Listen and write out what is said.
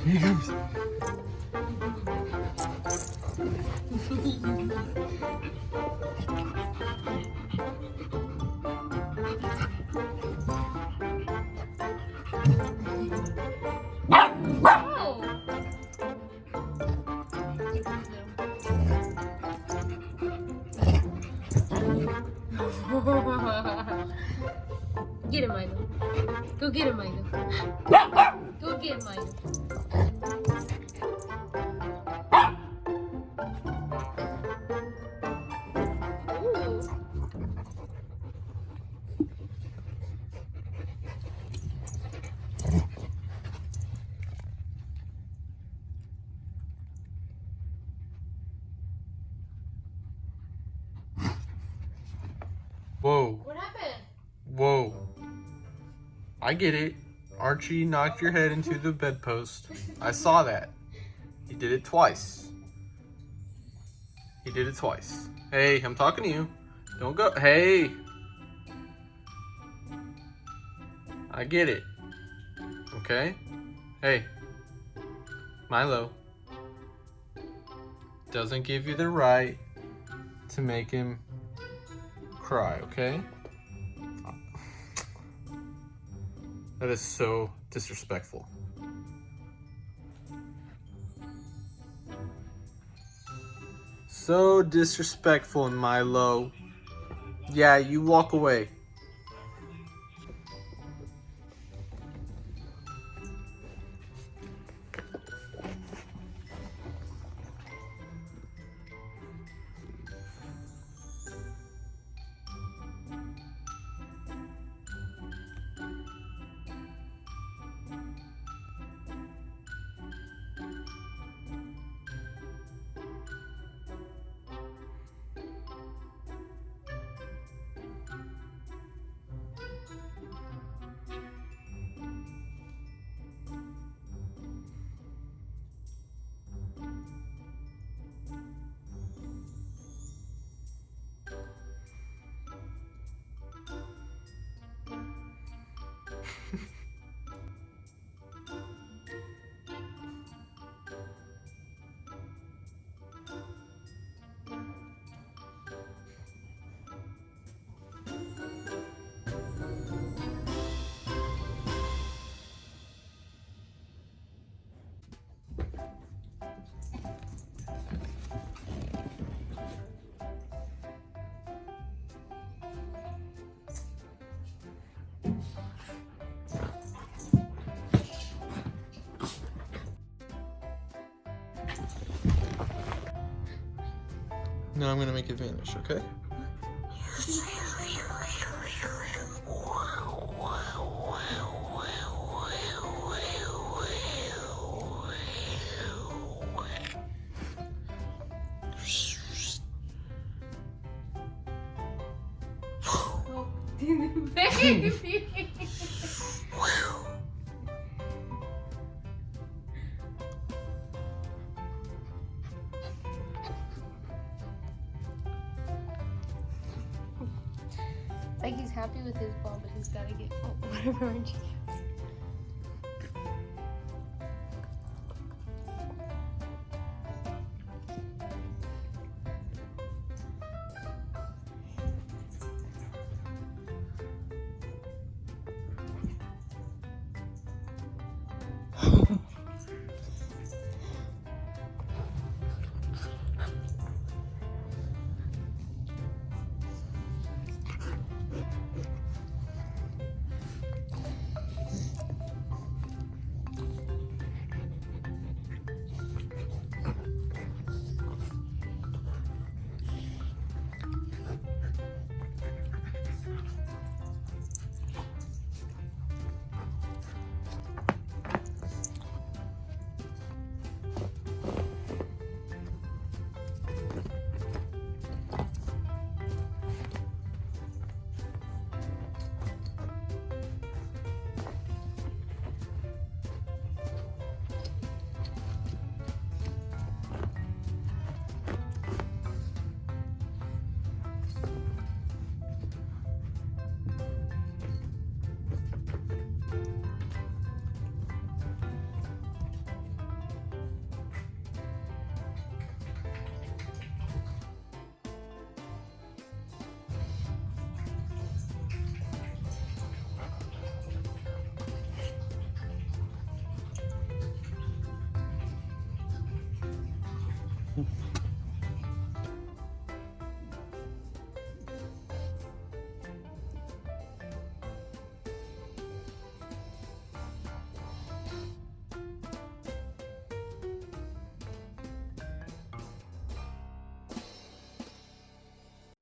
Here he comes. Get him, Milo. Go get him, Milo. Go get him, Milo. Whoa. What happened? Whoa. I get it. Archie knocked your head into the bedpost. I saw that. He did it twice. He did it twice. Hey, I'm talking to you. Don't go. Hey. I get it. Okay? Hey. Milo. Doesn't give you the right to make him cry, okay? That is so disrespectful. So disrespectful, Milo. Yeah, you walk away. Now I'm gonna make it vanish, okay? Baby. Like he's happy with his ball, but he's gotta get whatever Archie.